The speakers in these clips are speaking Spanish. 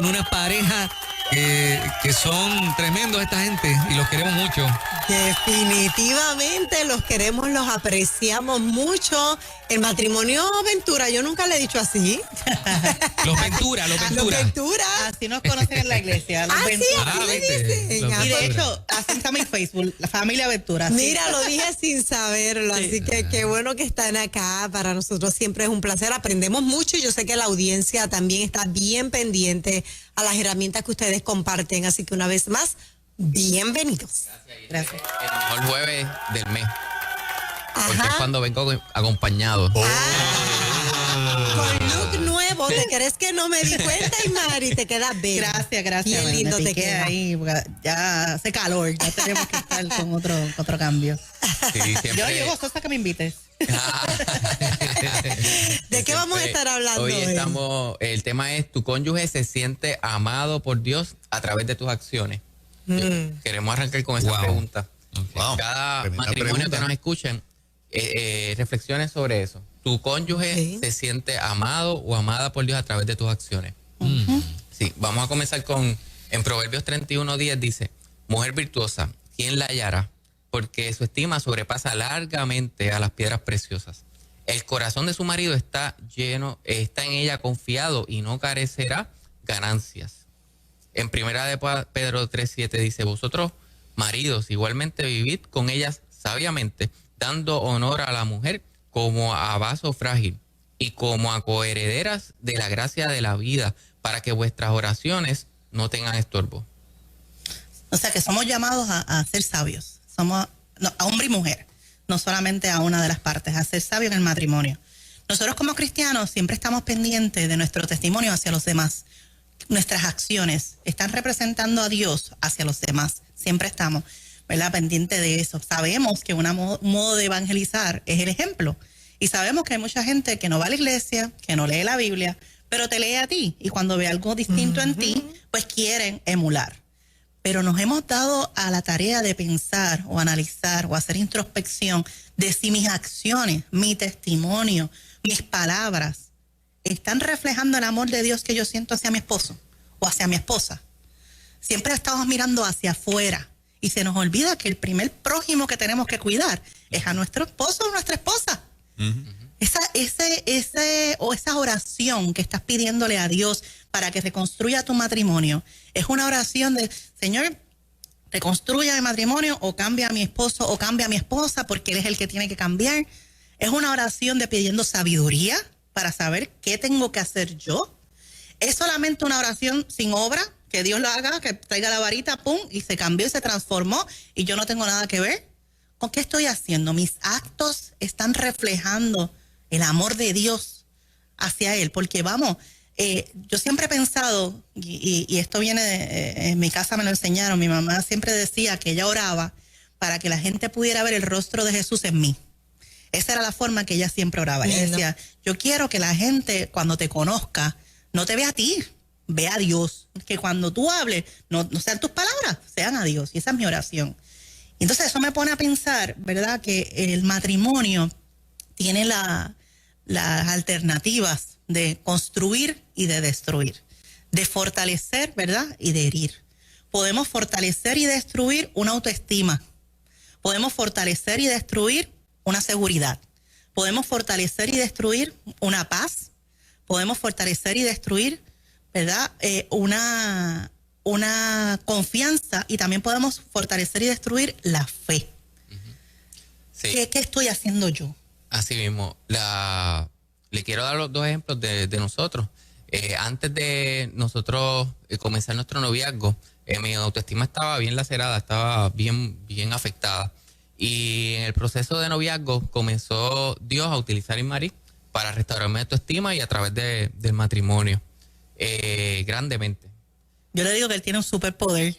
con una pareja que son tremendos esta gente y los queremos mucho. Definitivamente los queremos, los apreciamos mucho. El matrimonio Ventura, yo nunca le he dicho así. Los Ventura, los Ventura. Los Ventura. Así nos conocen en la iglesia. Los Ventura. así le ¿viste? dicen. Los Y de Ventura. hecho, así está mi Facebook, la familia Ventura. ¿Sí? Mira, lo dije sin saberlo, Sí. así que qué bueno que están acá. Para nosotros siempre es un placer, aprendemos mucho y yo sé que la audiencia también está bien pendiente a las herramientas que ustedes comparten, así que una vez más, bienvenidos. Gracias. El mejor jueves del mes. Porque es Ajá. cuando vengo acompañado. Con look nuevo, ¿te crees que no me di cuenta, Mari? Te queda bello. Gracias. Bien me lindo te piqué queda. ahí, porque ya hace calor, ya tenemos que estar con otro cambio. Sí, siempre. Yo llego hasta que me invites. ¿De qué vamos a estar hablando Hoy hoy? el tema es: tu cónyuge se siente amado por Dios a través de tus acciones. Queremos arrancar con esa Wow. pregunta. Wow, Cada tremenda matrimonio pregunta. que nos escuchen, reflexiones sobre eso. ¿Tu cónyuge Sí. se siente amado o amada por Dios a través de tus acciones? Sí, vamos a comenzar en Proverbios 31:10 dice: mujer virtuosa, ¿quién la hallará? Porque su estima sobrepasa largamente a las piedras preciosas. El corazón de su marido está en ella confiado y no carecerá ganancias. En primera de Pedro 3:7 dice: vosotros, maridos, igualmente vivid con ellas sabiamente, dando honor a la mujer como a vaso frágil y como a coherederas de la gracia de la vida, para que vuestras oraciones no tengan estorbo. O sea que somos llamados a ser sabios. Somos a hombre y mujer, no solamente a una de las partes, a ser sabios en el matrimonio. Nosotros como cristianos siempre estamos pendientes de nuestro testimonio hacia los demás. Nuestras acciones están representando a Dios hacia los demás. Siempre estamos, ¿verdad?, pendientes de eso. Sabemos que un modo de evangelizar es el ejemplo. Y sabemos que hay mucha gente que no va a la iglesia, que no lee la Biblia, pero te lee a ti. Y cuando ve algo distinto en ti, pues quieren emular. Pero nos hemos dado a la tarea de pensar o analizar o hacer introspección de si mis acciones, mi testimonio, mis palabras están reflejando el amor de Dios que yo siento hacia mi esposo o hacia mi esposa. Siempre estamos mirando hacia afuera y se nos olvida que el primer prójimo que tenemos que cuidar es a nuestro esposo o nuestra esposa. Esa oración que estás pidiéndole a Dios para que reconstruya tu matrimonio es una oración de: Señor, reconstruya mi matrimonio, o cambia a mi esposo o cambia a mi esposa, porque Él es el que tiene que cambiar. Es una oración de pidiendo sabiduría para saber qué tengo que hacer yo. Es solamente una oración sin obra, que Dios lo haga, que traiga la varita, pum, y se cambió y se transformó y yo no tengo nada que ver. ¿Con qué estoy haciendo? Mis actos están reflejando el amor de Dios hacia Él, porque vamos, yo siempre he pensado, y esto viene en mi casa me lo enseñaron, mi mamá siempre decía que ella oraba para que la gente pudiera ver el rostro de Jesús en mí. Esa era la forma que ella siempre oraba. Ella decía: yo quiero que la gente cuando te conozca no te vea a ti, vea a Dios. Que cuando tú hables, no sean tus palabras, sean a Dios. Y esa es mi oración. Y entonces eso me pone a pensar, ¿verdad?, que el matrimonio tiene las alternativas de construir y de destruir, de fortalecer, ¿verdad?, y de herir. Podemos fortalecer y destruir una autoestima. Podemos fortalecer y destruir una seguridad. Podemos fortalecer y destruir una paz. Podemos fortalecer y destruir, ¿verdad?, una confianza, y también podemos fortalecer y destruir la fe. Sí. ¿Qué estoy haciendo yo? Así mismo. Le quiero dar los dos ejemplos de nosotros. Antes de nosotros comenzar nuestro noviazgo, mi autoestima estaba bien lacerada, estaba bien afectada. Y en el proceso de noviazgo comenzó Dios a utilizar a Ismarí para restaurarme mi autoestima, y a través del matrimonio, grandemente. Yo le digo que él tiene un superpoder.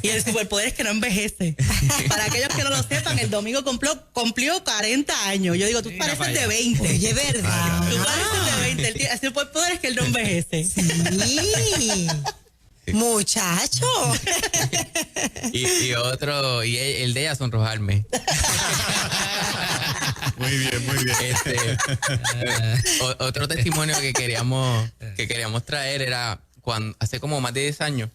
Y el superpoder es que no envejece. Para aquellos que no lo sepan, el domingo cumplió 40 años. Yo digo, tú pareces de 20. Oye, ¿verdad? Tú pareces de 20. El superpoder es que él no envejece. Sí. Muchacho. Y el de ella sonrojarme. Muy bien, muy bien. Otro testimonio que queríamos traer era hace como más de 10 años,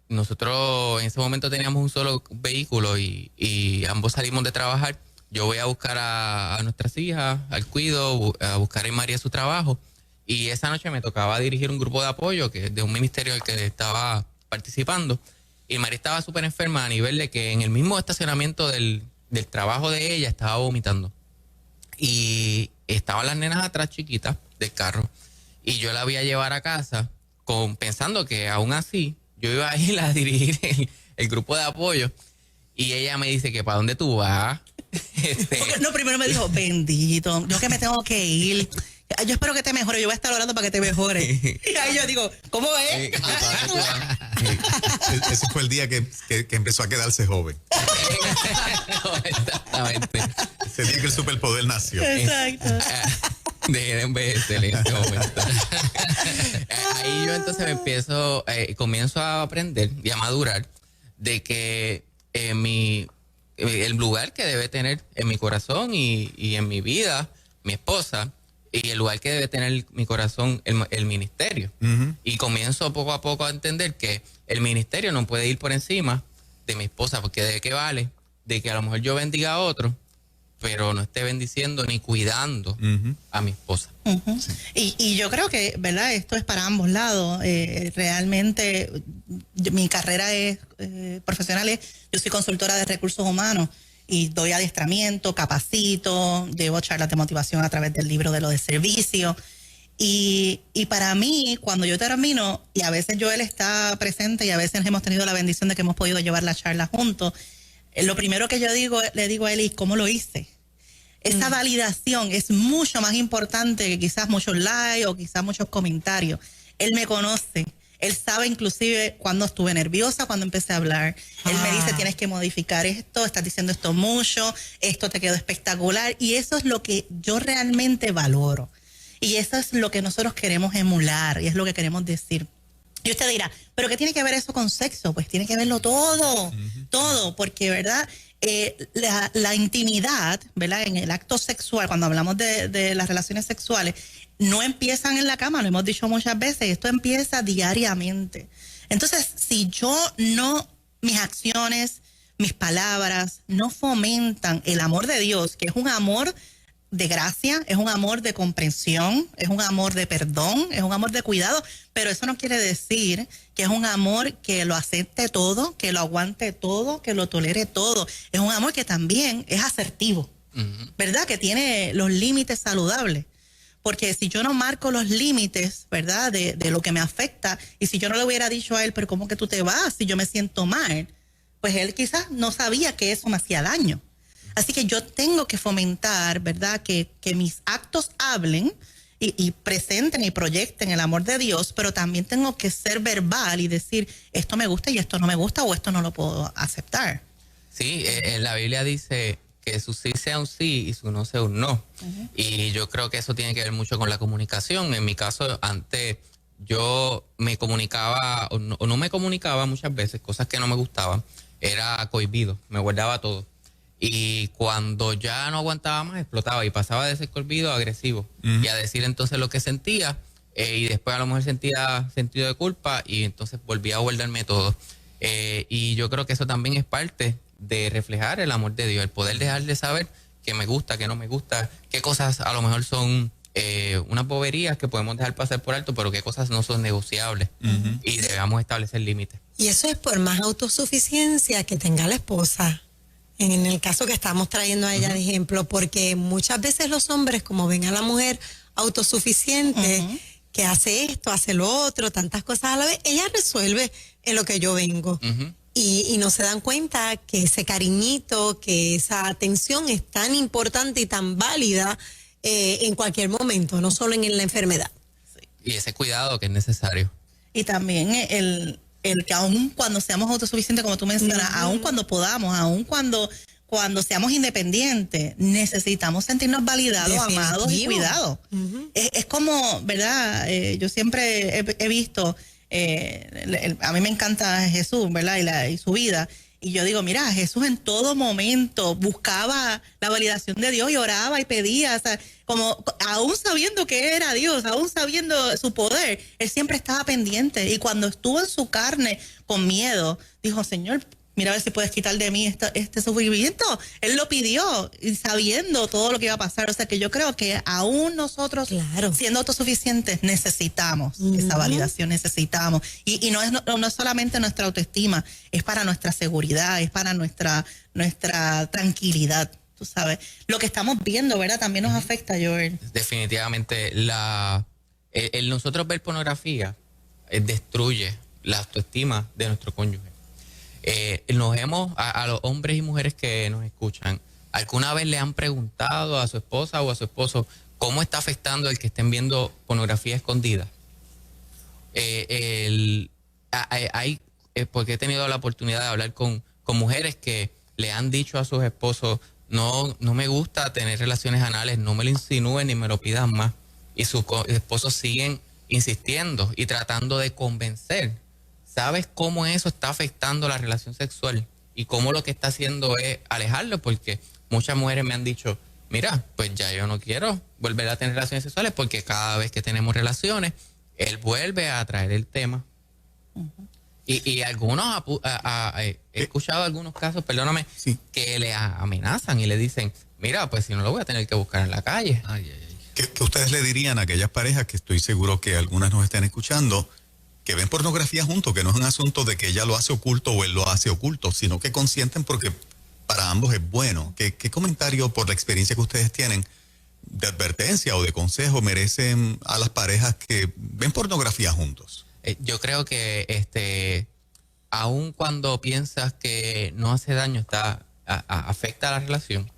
nosotros en ese momento teníamos un solo vehículo y ambos salimos de trabajar. Yo voy a buscar a nuestras hijas, al cuido, a buscar a María su trabajo. Y esa noche me tocaba dirigir un grupo de apoyo de un ministerio al que estaba participando. Y María estaba súper enferma a nivel de que en el mismo estacionamiento del trabajo de ella estaba vomitando. Y estaban las nenas atrás chiquitas del carro. Y yo la voy a llevar a casa pensando que aún así yo iba a ir a dirigir el grupo de apoyo. Y ella me dice que ¿para dónde tú vas? No, primero me dijo, bendito, yo que me tengo que ir. Yo espero que te mejore, yo voy a estar orando para que te mejore. Y ahí yo digo, ¿cómo es? Ese fue el día que empezó a quedarse joven. No, exactamente. Ese día que el superpoder nació. Exacto. Dejé de envejecer en ese momento. Ahí yo entonces comienzo a aprender y a madurar de que el lugar que debe tener en mi corazón y en mi vida, mi esposa, y el lugar que debe tener mi corazón, el ministerio. Uh-huh. Y comienzo poco a poco a entender que el ministerio no puede ir por encima de mi esposa, porque ¿de qué vale? De que a lo mejor yo bendiga a otro, pero no esté bendiciendo ni cuidando a mi esposa. Uh-huh. Sí. Y yo creo que, ¿verdad? Esto es para ambos lados. Realmente, mi carrera es profesional. Yo soy consultora de recursos humanos y doy adiestramiento, capacito, llevo charlas de motivación a través del libro de lo de servicio. Y para mí, cuando yo termino, y a veces Joel está presente y a veces hemos tenido la bendición de que hemos podido llevar la charla juntos, lo primero que yo le digo a él es ¿cómo lo hice? Esa validación es mucho más importante que quizás muchos likes o quizás muchos comentarios. Él me conoce. Él sabe inclusive cuando estuve nerviosa, cuando empecé a hablar. Él me dice, tienes que modificar esto, estás diciendo esto mucho, esto te quedó espectacular. Y eso es lo que yo realmente valoro. Y eso es lo que nosotros queremos emular y es lo que queremos decir. Y usted dirá, ¿pero qué tiene que ver eso con sexo? Pues tiene que verlo todo, todo, porque, ¿verdad? La intimidad, ¿verdad? En el acto sexual, cuando hablamos de las relaciones sexuales, no empiezan en la cama, lo hemos dicho muchas veces, esto empieza diariamente. Entonces, si mis acciones, mis palabras no fomentan el amor de Dios, que es un amor de gracia, es un amor de comprensión, es un amor de perdón, es un amor de cuidado, pero eso no quiere decir que es un amor que lo acepte todo, que lo aguante todo, que lo tolere todo. Es un amor que también es asertivo, ¿verdad? Que tiene los límites saludables. Porque si yo no marco los límites, ¿verdad? De lo que me afecta, y si yo no le hubiera dicho a él, pero ¿cómo que tú te vas si yo me siento mal? Pues él quizás no sabía que eso me hacía daño. Así que yo tengo que fomentar, ¿verdad? Que mis actos hablen y presenten y proyecten el amor de Dios, pero también tengo que ser verbal y decir, esto me gusta y esto no me gusta o esto no lo puedo aceptar. Sí, en la Biblia dice que su sí sea un sí y su no sea un no. Uh-huh. Y yo creo que eso tiene que ver mucho con la comunicación. En mi caso, antes yo me comunicaba o no me comunicaba muchas veces, cosas que no me gustaban, era cohibido, me guardaba todo. Y cuando ya no aguantaba más, explotaba y pasaba de ser cohibido a agresivo. Y a decir entonces lo que sentía, y después a lo mejor sentía sentido de culpa y entonces volvía a guardarme todo. Y yo creo que eso también es parte de reflejar el amor de Dios, el poder dejar de saber qué me gusta, qué no me gusta, qué cosas a lo mejor son unas boberías que podemos dejar pasar por alto, pero qué cosas no son negociables y debemos establecer límites. Y eso es por más autosuficiencia que tenga la esposa. En el caso que estamos trayendo a ella de ejemplo, porque muchas veces los hombres, como ven a la mujer autosuficiente, que hace esto, hace lo otro, tantas cosas a la vez, ella resuelve en lo que yo vengo. Y no se dan cuenta que ese cariñito, que esa atención es tan importante y tan válida en cualquier momento, no solo en la enfermedad. Sí. Y ese cuidado que es necesario. Y también el que aún cuando seamos autosuficientes, como tú mencionas, aún cuando podamos, aún cuando seamos independientes, necesitamos sentirnos validados, Definitivo. amados y cuidados. Es como, ¿verdad? Yo siempre he visto, a mí me encanta Jesús, ¿verdad? Y su vida. Y yo digo, mira, Jesús en todo momento buscaba la validación de Dios y oraba y pedía, o sea, como aún sabiendo que era Dios, aún sabiendo su poder, él siempre estaba pendiente. Y cuando estuvo en su carne con miedo, dijo, Señor, mira a ver si puedes quitar de mí este sufrimiento. Él lo pidió y sabiendo todo lo que iba a pasar. O sea que yo creo que aún nosotros, siendo autosuficientes, necesitamos esa validación, necesitamos. Y no es solamente nuestra autoestima, es para nuestra seguridad, es para nuestra tranquilidad. Tú sabes, lo que estamos viendo, ¿verdad? También nos afecta, Joel. Definitivamente, el nosotros ver pornografía destruye la autoestima de nuestro cónyuge. A los hombres y mujeres que nos escuchan, ¿alguna vez le han preguntado a su esposa o a su esposo cómo está afectando el que estén viendo pornografía escondida? Porque he tenido la oportunidad de hablar con mujeres que le han dicho a sus esposos, no me gusta tener relaciones anales, no me lo insinúen ni me lo pidan más. Y sus esposos siguen insistiendo y tratando de convencer. ¿Sabes cómo eso está afectando la relación sexual? Y cómo lo que está haciendo es alejarlo, porque muchas mujeres me han dicho, mira, pues ya yo no quiero volver a tener relaciones sexuales porque cada vez que tenemos relaciones, él vuelve a traer el tema. Y algunos, he escuchado algunos casos, perdóname, que le amenazan y le dicen, mira, pues si no lo voy a tener que buscar en la calle. ¿Qué ustedes le dirían a aquellas parejas, que estoy seguro que algunas nos estén escuchando, que ven pornografía juntos, que no es un asunto de que ella lo hace oculto o él lo hace oculto, sino que consienten porque para ambos es bueno? ¿Qué comentario, por la experiencia que ustedes tienen, de advertencia o de consejo merecen a las parejas que ven pornografía juntos? Yo creo que aun cuando piensas que no hace daño, afecta a la relación,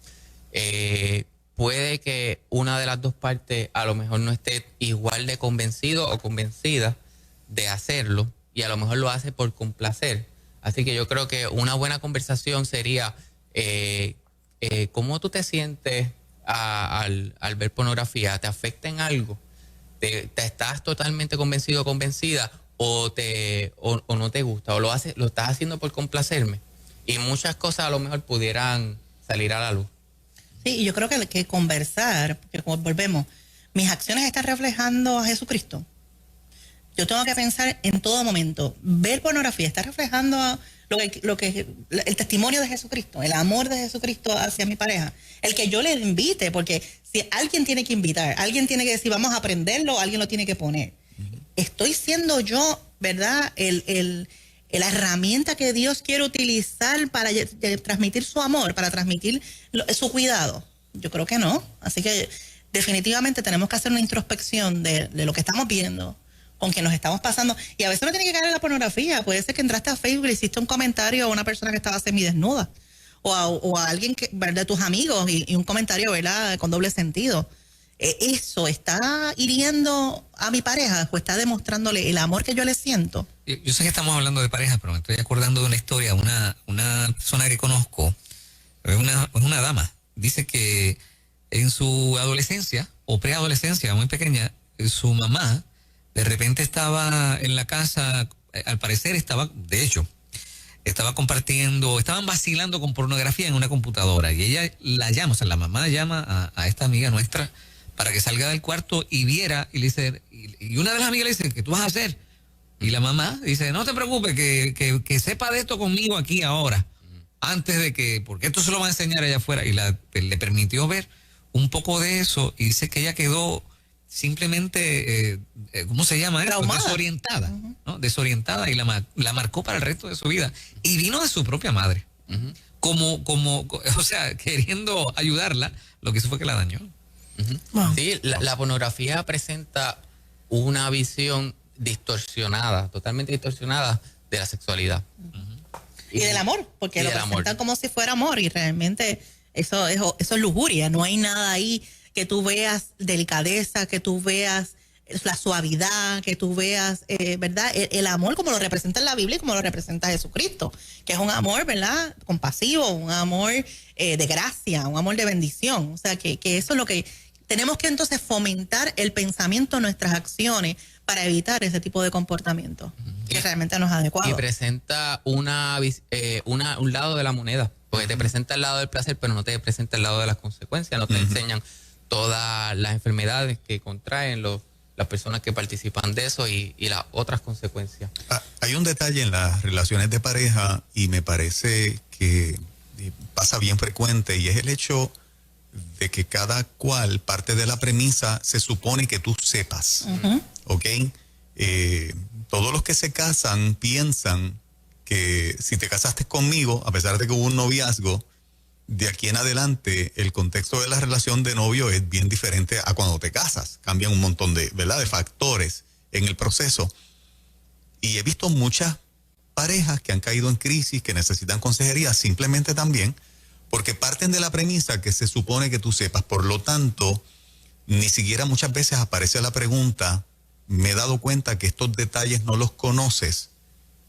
puede que una de las dos partes a lo mejor no esté igual de convencido o convencida de hacerlo, y a lo mejor lo hace por complacer. Así que yo creo que una buena conversación sería ¿cómo tú te sientes al ver pornografía? ¿Te afecta en algo? ¿Te estás totalmente convencido o convencida o no te gusta? ¿O lo estás haciendo por complacerme? Y muchas cosas a lo mejor pudieran salir a la luz. Sí, y yo creo que conversar, porque como volvemos, mis acciones están reflejando a Jesucristo. Yo tengo que pensar en todo momento, ver pornografía está reflejando el testimonio de Jesucristo, el amor de Jesucristo hacia mi pareja. El que yo le invite, porque si alguien tiene que invitar, alguien tiene que decir, vamos a aprenderlo, alguien lo tiene que poner. Estoy siendo yo, ¿verdad? La herramienta que Dios quiere utilizar para transmitir su amor, para transmitir su cuidado. Yo creo que no. Así que definitivamente tenemos que hacer una introspección de lo que estamos viendo, con quien nos estamos pasando. Y a veces no tiene que caer en la pornografía. Puede ser que entraste a Facebook y hiciste un comentario a una persona que estaba semidesnuda. O a alguien de tus amigos y un comentario, ¿verdad?, con doble sentido. ¿Eso está hiriendo a mi pareja o está demostrándole el amor que yo le siento? Yo sé que estamos hablando de pareja, pero me estoy acordando de una historia. Una persona que conozco, una dama, dice que en su adolescencia o preadolescencia muy pequeña, su mamá de repente estaba en la casa, al parecer estaban vacilando con pornografía en una computadora, y ella la mamá llama a esta amiga nuestra para que salga del cuarto y viera, y le dice, y una de las amigas le dice, ¿qué tú vas a hacer? Y la mamá dice, no te preocupes, que sepa de esto conmigo aquí ahora, antes de que, porque esto se lo va a enseñar allá afuera, y le permitió ver un poco de eso, y dice que ella quedó simplemente, ¿cómo se llama esto? Desorientada, ¿no? Desorientada, y la marcó para el resto de su vida. Y vino de su propia madre. O sea, queriendo ayudarla, lo que hizo fue que la dañó. Sí, la pornografía presenta una visión distorsionada, totalmente distorsionada de la sexualidad. Y del amor, porque lo presentan como si fuera amor, y realmente eso es lujuria. No hay nada ahí que tú veas delicadeza, que tú veas la suavidad, que tú veas, ¿verdad? El amor como lo representa en la Biblia y como lo representa Jesucristo, que es un amor, ¿verdad?, compasivo, un amor de gracia, un amor de bendición. O sea, que eso es lo que tenemos que entonces fomentar, el pensamiento, nuestras acciones, para evitar ese tipo de comportamiento que realmente no es adecuado. Y presenta un lado de la moneda, porque te presenta el lado del placer, pero no te presenta el lado de las consecuencias, no te enseñan todas las enfermedades que contraen las personas que participan de eso y las otras consecuencias. Hay un detalle en las relaciones de pareja y me parece que pasa bien frecuente, y es el hecho de que cada cual parte de la premisa se supone que tú sepas, ¿ok? Todos los que se casan piensan que si te casaste conmigo, a pesar de que hubo un noviazgo, de aquí en adelante el contexto de la relación de novio es bien diferente a cuando te casas. Cambian un montón de, ¿verdad?, de factores en el proceso. Y he visto muchas parejas que han caído en crisis, que necesitan consejería simplemente también porque parten de la premisa que se supone que tú sepas. Por lo tanto, ni siquiera muchas veces aparece la pregunta, me he dado cuenta que estos detalles no los conoces,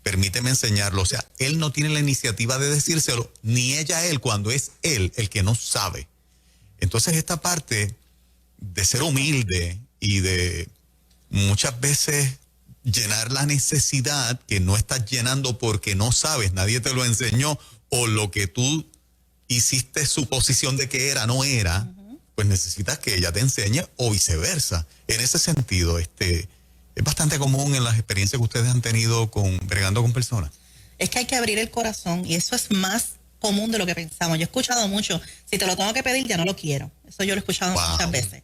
permíteme enseñarlo. O sea, él no tiene la iniciativa de decírselo, ni ella a él, cuando es él el que no sabe. Entonces esta parte de ser humilde y de muchas veces llenar la necesidad que no estás llenando porque no sabes, nadie te lo enseñó, o lo que tú hiciste suposición de que era, no era, pues necesitas que ella te enseñe, o viceversa. En ese sentido, es bastante común en las experiencias que ustedes han tenido bregando con personas. Es que hay que abrir el corazón, y eso es más común de lo que pensamos. Yo he escuchado mucho, si te lo tengo que pedir, ya no lo quiero. Eso yo lo he escuchado muchas veces.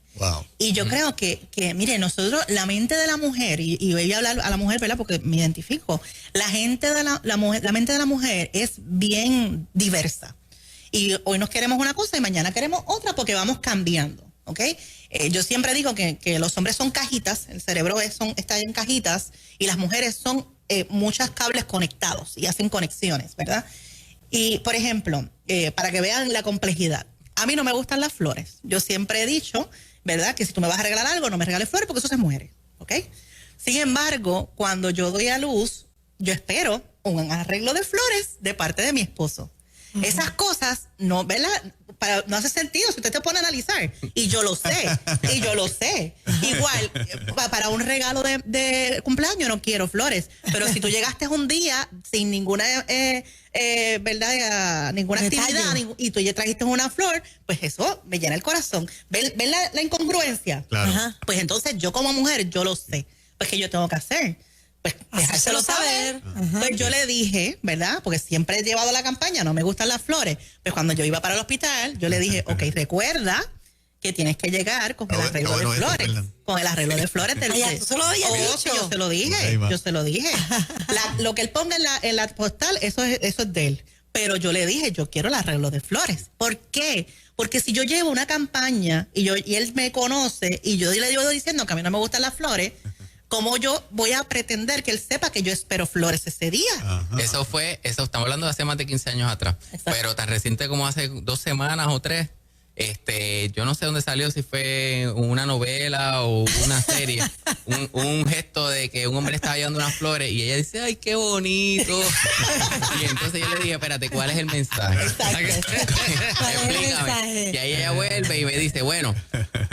Y yo creo que mire, nosotros, la mente de la mujer, y voy a hablar a la mujer, ¿verdad?, porque me identifico, la mente de la mente de la mujer es bien diversa. Y hoy nos queremos una cosa y mañana queremos otra, porque vamos cambiando, ¿ok? Yo siempre digo que los hombres son cajitas, el cerebro está en cajitas, y las mujeres son muchos cables conectados y hacen conexiones, ¿verdad? Y, por ejemplo, para que vean la complejidad, a mí no me gustan las flores. Yo siempre he dicho, ¿verdad?, que si tú me vas a regalar algo, no me regales flores porque eso se muere, ¿ok? Sin embargo, cuando yo doy a luz, yo espero un arreglo de flores de parte de mi esposo. Esas cosas no, ¿verdad?, no hace sentido si usted te pone a analizar. Y yo lo sé, Igual, para un regalo de cumpleaños no quiero flores. Pero si tú llegaste un día sin ninguna, ¿verdad?, ninguna actividad, y tú ya trajiste una flor, pues eso me llena el corazón. ¿Ven la incongruencia? Claro. Pues entonces yo como mujer, yo lo sé. Pues ¿qué yo tengo que hacer? Pues dejárselo saber. Pues yo le dije, ¿verdad?, porque siempre he llevado la campaña, no me gustan las flores. Pues cuando yo iba para el hospital, yo le dije, ok, recuerda que tienes que llegar con el arreglo de flores. Con el arreglo de flores del ¿tú se lo habías dicho? Yo se lo dije, lo que él ponga en la postal, eso es de él. Pero yo le dije, yo quiero el arreglo de flores. ¿Por qué? Porque si yo llevo una campaña y él me conoce y yo le digo diciendo que a mí no me gustan las flores, ¿cómo yo voy a pretender que él sepa que yo espero flores ese día? Eso estamos hablando de hace más de 15 años atrás. Exacto. Pero tan reciente como hace 2 semanas o 3, yo no sé dónde salió, si fue una novela o una serie, un gesto de que un hombre estaba llevando unas flores y ella dice, ay, qué bonito. Y entonces yo le dije, espérate, ¿cuál es el mensaje? Explícame. Y ahí ella vuelve y me dice, bueno,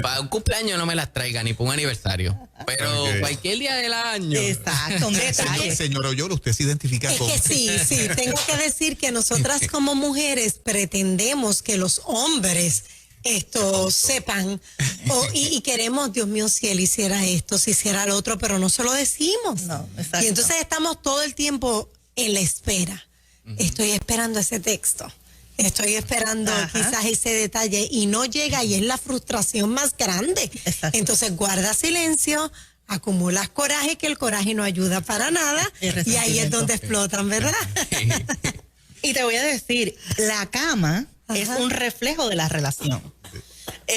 para un cumpleaños no me las traiga ni para un aniversario, pero cualquier día del año. Exacto, un detalle. Señor Oyola, usted se identifica con... Es que sí, tengo que decir que nosotras como mujeres pretendemos que los hombres sepan y queremos, Dios mío, si él hiciera esto, si hiciera lo otro, pero no se lo decimos. No, exacto. Y entonces estamos todo el tiempo en la espera. Estoy esperando ese texto. Estoy esperando quizás ese detalle y no llega, y es la frustración más grande. Exacto. Entonces guarda silencio, acumulas coraje, que el coraje no ayuda para nada, y ahí es donde explotan, ¿verdad? Y te voy a decir, la cama es un reflejo de la relación.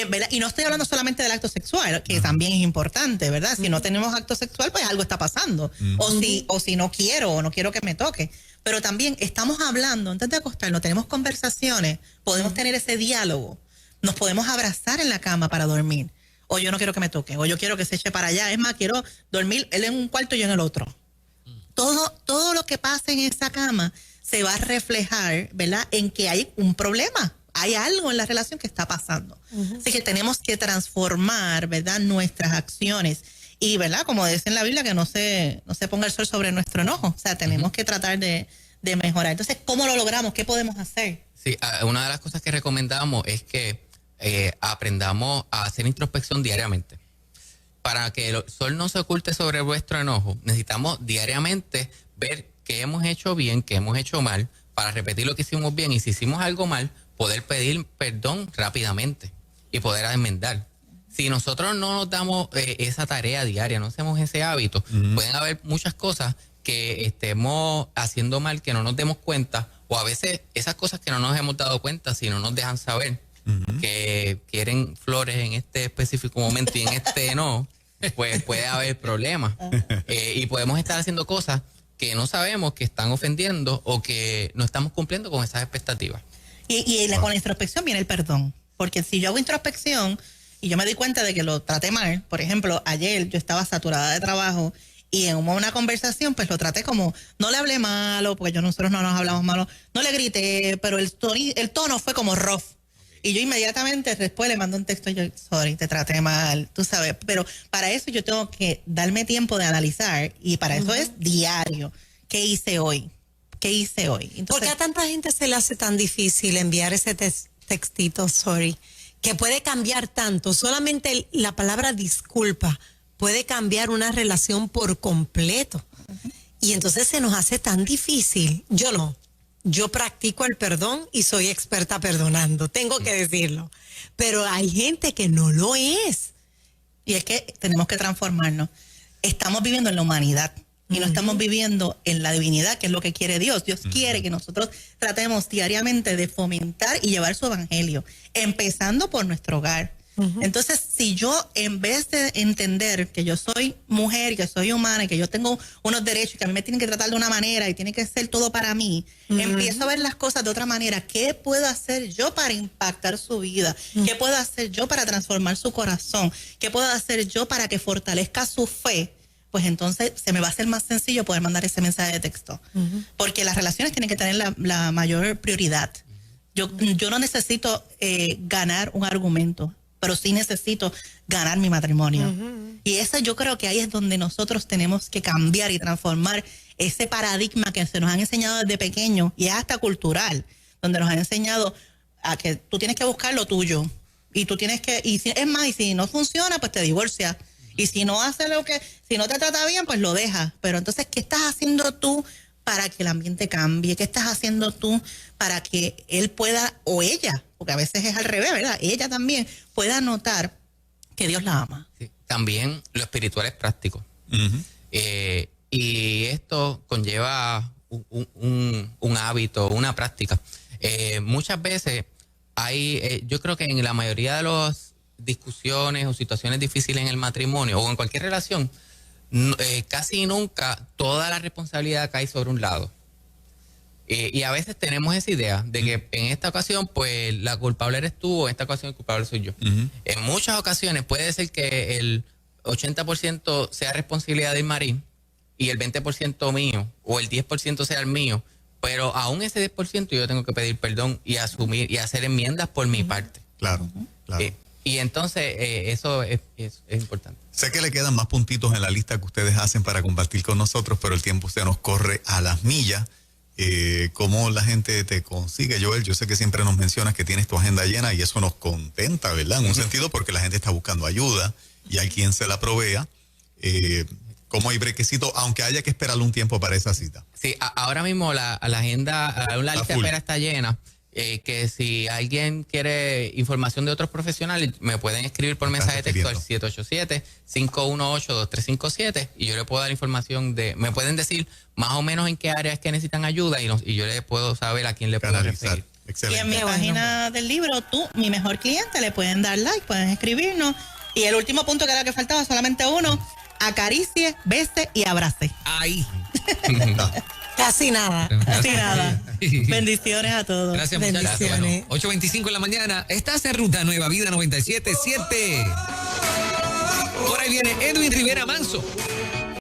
¿Verdad? Y no estoy hablando solamente del acto sexual, que también es importante, ¿verdad? Si no tenemos acto sexual, pues algo está pasando. O si no quiero que me toque. Pero también estamos hablando, antes de acostarnos, tenemos conversaciones, podemos tener ese diálogo, nos podemos abrazar en la cama para dormir. O yo no quiero que me toque, o yo quiero que se eche para allá. Es más, quiero dormir él en un cuarto y yo en el otro. Todo lo que pasa en esa cama se va a reflejar, ¿verdad?, en que hay un problema. Hay algo en la relación que está pasando. Así que tenemos que transformar, ¿verdad?, nuestras acciones Y, ¿verdad? Como dice en la Biblia, que no se ponga el sol sobre nuestro enojo. O sea, tenemos que tratar de mejorar. Entonces, ¿cómo lo logramos? ¿Qué podemos hacer? Sí, una de las cosas que recomendamos es que aprendamos a hacer introspección diariamente. Para que el sol no se oculte sobre vuestro enojo, necesitamos diariamente ver qué hemos hecho bien, qué hemos hecho mal, para repetir lo que hicimos bien, y si hicimos algo mal, poder pedir perdón rápidamente y poder enmendar. Si nosotros no nos damos esa tarea diaria, no hacemos ese hábito, pueden haber muchas cosas que estemos haciendo mal, que no nos demos cuenta, o a veces esas cosas que no nos hemos dado cuenta, si no nos dejan saber que quieren flores en este específico momento y en este no, pues puede haber problemas. Y podemos estar haciendo cosas que no sabemos que están ofendiendo o que no estamos cumpliendo con esas expectativas. Con la introspección viene el perdón. Porque si yo hago introspección y yo me doy cuenta de que lo traté mal, por ejemplo, ayer yo estaba saturada de trabajo y en una conversación pues lo traté como, no le hablé malo, porque nosotros no nos hablamos malo, no le grité, pero el tono fue como rough. Y yo inmediatamente después le mando un texto, yo, sorry, te traté mal, tú sabes. Pero para eso yo tengo que darme tiempo de analizar, y para eso es diario. ¿Qué hice hoy? ¿Qué hice hoy? Entonces, ¿por qué a tanta gente se le hace tan difícil enviar ese textito, sorry, que puede cambiar tanto? Solamente la palabra disculpa puede cambiar una relación por completo. Y entonces se nos hace tan difícil. Yo no. Yo practico el perdón y soy experta perdonando, tengo que decirlo. Pero hay gente que no lo es. Y es que tenemos que transformarnos. Estamos viviendo en la humanidad y no estamos viviendo en la divinidad, que es lo que quiere Dios. Dios quiere que nosotros tratemos diariamente de fomentar y llevar su evangelio, empezando por nuestro hogar. Entonces, si yo, en vez de entender que yo soy mujer y que soy humana y que yo tengo unos derechos y que a mí me tienen que tratar de una manera y tiene que ser todo para mí, empiezo a ver las cosas de otra manera. ¿Qué puedo hacer yo para impactar su vida? ¿Qué puedo hacer yo para transformar su corazón? ¿Qué puedo hacer yo para que fortalezca su fe? Pues entonces se me va a hacer más sencillo poder mandar ese mensaje de texto. Porque las relaciones tienen que tener la mayor prioridad. Yo no necesito ganar un argumento, pero sí necesito ganar mi matrimonio. Y eso, yo creo que ahí es donde nosotros tenemos que cambiar y transformar ese paradigma que se nos han enseñado desde pequeño, y es hasta cultural, donde nos han enseñado a que tú tienes que buscar lo tuyo, y tú tienes que, y es más, y si no funciona, pues te divorcias, y si no hace si no te trata bien, pues lo dejas. Pero entonces, ¿qué estás haciendo tú para que el ambiente cambie? ¿Qué estás haciendo tú para que él pueda, o ella, porque a veces es al revés, ¿verdad? Ella también pueda notar que Dios la ama. Sí. También lo espiritual es práctico. Y esto conlleva un hábito, una práctica. Muchas veces yo creo que en la mayoría de las discusiones o situaciones difíciles en el matrimonio o en cualquier relación, casi nunca toda la responsabilidad cae sobre un lado. Y a veces tenemos esa idea de que en esta ocasión, pues, la culpable eres tú, o en esta ocasión el culpable soy yo. En muchas ocasiones puede ser que el 80% sea responsabilidad del Marín y el 20% mío, o el 10% sea el mío, pero aún ese 10% yo tengo que pedir perdón y asumir y hacer enmiendas por mi parte. Claro, claro. Y entonces eso es importante. Sé que le quedan más puntitos en la lista que ustedes hacen para compartir con nosotros, pero el tiempo se nos corre a las millas. ¿Cómo la gente te consigue, Joel? Yo sé que siempre nos mencionas que tienes tu agenda llena y eso nos contenta, ¿verdad? En un sentido, porque la gente está buscando ayuda y hay quien se la provea. ¿Cómo hay brequecito, aunque haya que esperar un tiempo para esa cita? Sí, ahora mismo la agenda, la lista de espera está llena. Que si alguien quiere información de otros profesionales, me pueden escribir por mensaje de texto al 787-518-2357 y yo le puedo dar información me pueden decir más o menos en qué áreas que necesitan ayuda y yo le puedo saber a quién le puedo referir. Excelente. Y en mi página del libro, tú, mi mejor cliente, le pueden dar like, pueden escribirnos. Y el último punto que era que faltaba, solamente uno: acaricie, bese y abrace. Ahí. Casi nada. Así nada. Bendiciones a todos. Gracias, muchachos. Bendiciones. Bueno, 8:25 en la mañana. Estás en Ruta Nueva Vida 97.7. Por ahí viene Edwin Rivera Manso.